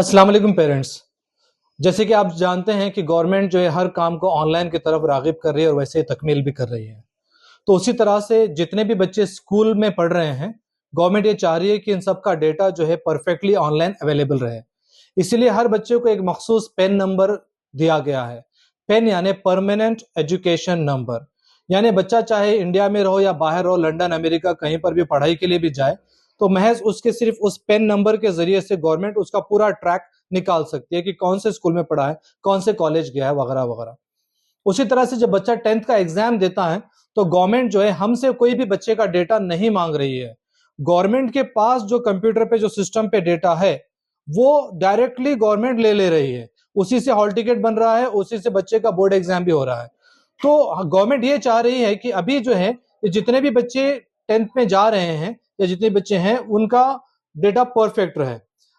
अस्सलाम वालेकुम पेरेंट्स। जैसे कि आप जानते हैं कि गवर्नमेंट जो है हर काम को ऑनलाइन की तरफ रागिब कर रही है और वैसे ही तकमील भी कर रही है। तो उसी तरह से जितने भी बच्चे स्कूल में पढ़ रहे हैं, गवर्नमेंट ये चाह रही है कि इन सब का डेटा जो है परफेक्टली ऑनलाइन अवेलेबल रहे। इसीलिए हर बच्चे को एक मखसूस पेन नंबर दिया गया है। पेन यानी परमानेंट एजुकेशन नंबर, यानी बच्चा चाहे इंडिया में रहो या बाहर रहो, लंदन अमेरिका कहीं पर भी पढ़ाई के लिए भी जाए, तो महज उसके सिर्फ उस पेन नंबर के जरिए से गवर्नमेंट उसका पूरा ट्रैक निकाल सकती है कि कौन से स्कूल में पढ़ा है, कौन से कॉलेज गया है, वगैरह वगैरह। उसी तरह से जब बच्चा 10th का एग्जाम देता है तो गवर्नमेंट जो है हमसे कोई भी बच्चे का डेटा नहीं मांग रही है। गवर्नमेंट के पास जो कंप्यूटर पे जो सिस्टम पे डेटा है वो डायरेक्टली गवर्नमेंट ले रही है। उसी से हॉल टिकट बन रहा है, उसी से बच्चे का बोर्ड एग्जाम भी हो रहा है। तो गवर्नमेंट ये चाह रही है कि अभी जो है जितने भी बच्चे 10th में जा रहे हैं या जितने बच्चे हैं उनका डेटा परफेक्ट रहे।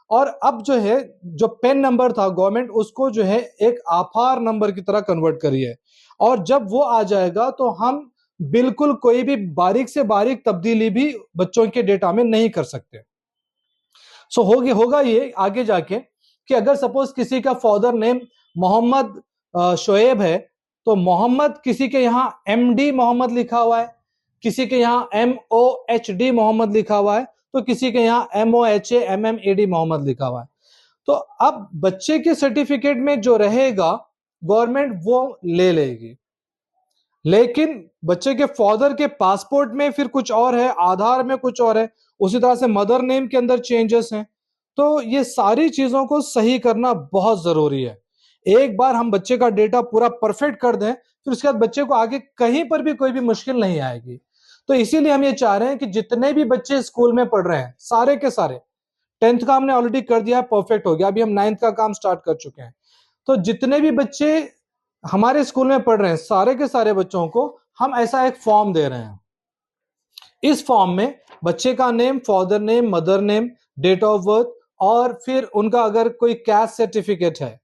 और अब जो है जो पेन नंबर था गवर्नमेंट उसको जो है एक आधार नंबर की तरह कन्वर्ट करी है। और जब वो आ जाएगा तो हम बिल्कुल कोई भी बारीक से बारीक तब्दीली भी बच्चों के डेटा में नहीं कर सकते। सो होगा ये आगे जाके कि अगर सपोज किसी का फादर नेम मोहम्मद शोएब है, तो मोहम्मद किसी के यहाँ MD मोहम्मद लिखा हुआ है, किसी के यहाँ MOHD मोहम्मद लिखा हुआ है, तो किसी के यहाँ MOHAMMAD मोहम्मद लिखा हुआ है। तो अब बच्चे के सर्टिफिकेट में जो रहेगा गवर्नमेंट वो ले लेगी, लेकिन बच्चे के फादर के पासपोर्ट में फिर कुछ और है, आधार में कुछ और है, उसी तरह से मदर नेम के अंदर चेंजेस हैं। तो ये सारी चीजों को सही करना बहुत जरूरी है। एक बार हम बच्चे का डेटा पूरा परफेक्ट कर दें फिर उसके बाद बच्चे को आगे कहीं पर भी कोई भी मुश्किल नहीं आएगी। तो इसीलिए हम ये चाह रहे हैं कि जितने भी बच्चे स्कूल में पढ़ रहे हैं सारे के सारे, 10th का हमने ऑलरेडी कर दिया है, परफेक्ट हो गया, अभी हम 9th का काम स्टार्ट कर चुके हैं। तो जितने भी बच्चे हमारे स्कूल में पढ़ रहे हैं सारे के सारे बच्चों को हम ऐसा एक फॉर्म दे रहे हैं। इस फॉर्म में बच्चे का name, father name, mother name, date of birth और फिर उनका अगर कोई कैस्ट सर्टिफिकेट है।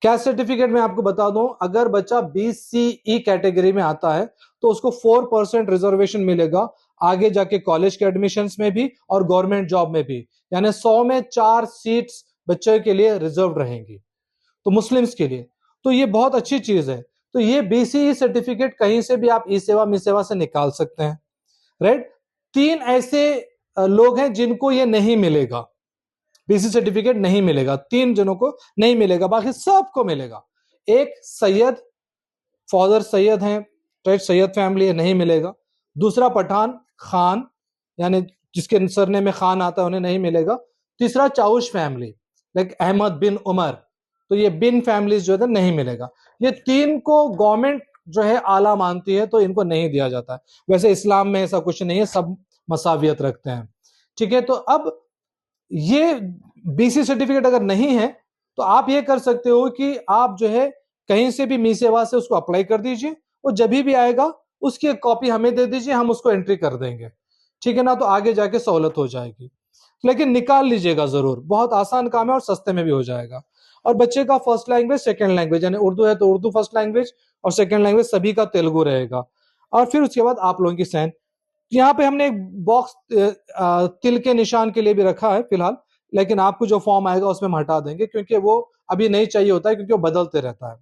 कैस्ट सर्टिफिकेट में आपको बता दूं, अगर बच्चा BCE कैटेगरी में आता है तो उसको 4% रिजर्वेशन मिलेगा आगे जाके कॉलेज के एडमिशंस में भी और गवर्नमेंट जॉब में भी, यानी 100 में 4 सीट्स बच्चे के लिए रिजर्व रहेंगी, तो मुस्लिम्स के लिए। तो ये बहुत अच्छी चीज है। तो ये BCE सर्टिफिकेट कहीं से भी आप ई सेवा मी सेवा से निकाल सकते हैं, राइट। 3 ऐसे लोग हैं जिनको ये नहीं मिलेगा, BCE सर्टिफिकेट नहीं मिलेगा, 3 जनों को नहीं मिलेगा, बाकी सबको मिलेगा। एक सैयद, फादर सैयद हैं, राइट, सैयद फैमिली है, नहीं मिलेगा। दूसरा पठान खान, यानी जिसके सरने में खान आता है उन्हें नहीं मिलेगा। तीसरा चाउश फैमिली लाइक अहमद बिन उमर, तो ये बिन फैमिलीज जो है नहीं मिलेगा। ये 3 को गवर्नमेंट जो है आला मानती है तो इनको नहीं दिया जाता है। वैसे इस्लाम में ऐसा कुछ नहीं है, सब मसावियत रखते हैं, ठीक है। तो अब ये BC सर्टिफिकेट अगर नहीं है तो आप ये कर सकते हो कि आप जो है कहीं से भी मी सेवा से उसको अप्लाई कर दीजिए और जब भी आएगा उसकी एक कॉपी हमें दे दीजिए, हम उसको एंट्री कर देंगे, ठीक है ना। तो आगे जाके सहूलत हो जाएगी, लेकिन निकाल लीजिएगा जरूर, बहुत आसान काम है और सस्ते में भी हो जाएगा। और बच्चे का फर्स्ट लैंग्वेज, सेकंड लैंग्वेज, यानी उर्दू है तो उर्दू फर्स्ट लैंग्वेज और सेकंड लैंग्वेज सभी का तेलुगु रहेगा। और फिर उसके बाद आप लोगों की साइन। यहाँ पे हमने एक बॉक्स तिल के निशान के लिए भी रखा है फिलहाल, लेकिन आपको जो फॉर्म आएगा उसमें हम हटा देंगे क्योंकि वो अभी नहीं चाहिए होता है, क्योंकि वो बदलते रहता है।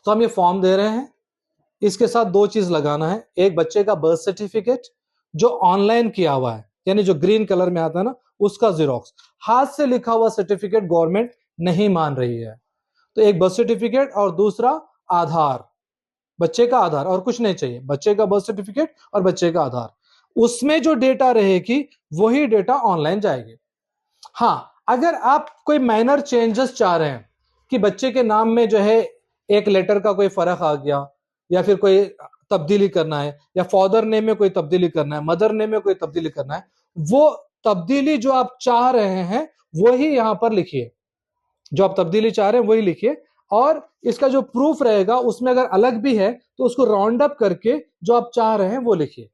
तो हम ये फॉर्म दे रहे हैं, इसके साथ 2 चीज लगाना है। एक बच्चे का बर्थ सर्टिफिकेट जो ऑनलाइन किया हुआ है, यानी जो ग्रीन कलर में आता है ना, उसका जीरोक्स। हाथ से लिखा हुआ सर्टिफिकेट गवर्नमेंट नहीं मान रही है। तो एक बर्थ सर्टिफिकेट और दूसरा आधार, बच्चे का आधार, और कुछ नहीं चाहिए, बच्चे का बर्थ सर्टिफिकेट और बच्चे का आधार। उसमें जो डेटा रहेगी वही डेटा ऑनलाइन जाएगी। हाँ, अगर आप कोई माइनर चेंजेस चाह रहे हैं कि बच्चे के नाम में जो है एक लेटर का कोई फर्क आ गया, या फिर कोई तब्दीली करना है, या फादर नेम में कोई तब्दीली करना है, मदर नेम में कोई तब्दीली करना है, वो तब्दीली जो आप चाह रहे हैं वही यहां पर लिखिए। जो आप तब्दीली चाह रहे हैं वही लिखिए, और इसका जो प्रूफ रहेगा उसमें अगर अलग भी है तो उसको राउंड अप करके जो आप चाह रहे हैं वो लिखिए,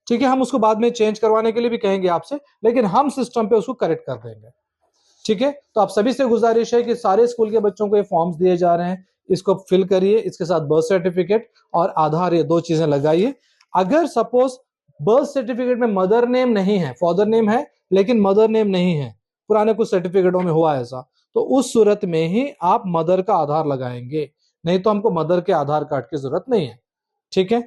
ठीक है। हम उसको बाद में चेंज करवाने के लिए भी कहेंगे आपसे, लेकिन हम सिस्टम पे उसको करेक्ट कर देंगे, ठीक है। तो आप सभी से गुजारिश है कि सारे स्कूल के बच्चों को ये फॉर्म्स दिए जा रहे हैं, इसको फिल करिए, इसके साथ बर्थ सर्टिफिकेट और आधार, ये 2 चीजें लगाइए। अगर सपोज बर्थ सर्टिफिकेट में मदर नेम नहीं है, फादर नेम है लेकिन मदर नेम नहीं है, पुराने कुछ सर्टिफिकेटों में हुआ ऐसा, तो उस सूरत में ही आप मदर का आधार लगाएंगे, नहीं तो हमको मदर के आधार कार्ड की जरूरत नहीं है। ठीक है।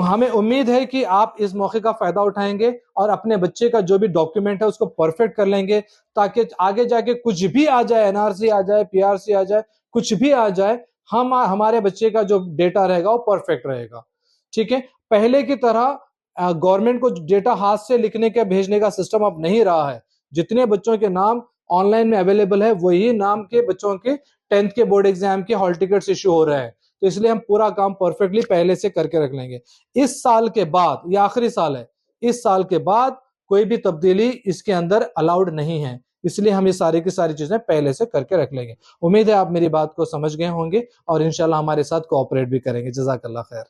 हमें उम्मीद है कि आप इस मौके का फायदा उठाएंगे और अपने बच्चे का जो भी डॉक्यूमेंट है उसको परफेक्ट कर लेंगे, ताकि आगे जाके कुछ भी आ जाए, एनआरसी आ जाए, पीआरसी आ जाए, कुछ भी आ जाए, हम हमारे बच्चे का जो डेटा रहेगा वो परफेक्ट रहेगा। ठीक है। पहले की तरह गवर्नमेंट को डेटा हाथ से लिखने के भेजने का सिस्टम अब नहीं रहा है। जितने बच्चों के नाम ऑनलाइन में अवेलेबल है वही नाम के बच्चों के 10th के बोर्ड एग्जाम के हॉल टिकट्स इश्यू हो रहे हैं। तो इसलिए हम पूरा काम परफेक्टली पहले से करके रख लेंगे। इस साल के बाद, ये आखिरी साल है, इस साल के बाद कोई भी तब्दीली इसके अंदर अलाउड नहीं है, इसलिए हम ये सारी की सारी चीजें पहले से करके रख लेंगे। उम्मीद है आप मेरी बात को समझ गए होंगे और इंशाल्लाह हमारे साथ कोऑपरेट भी करेंगे। जज़ाकल्लाह खैर।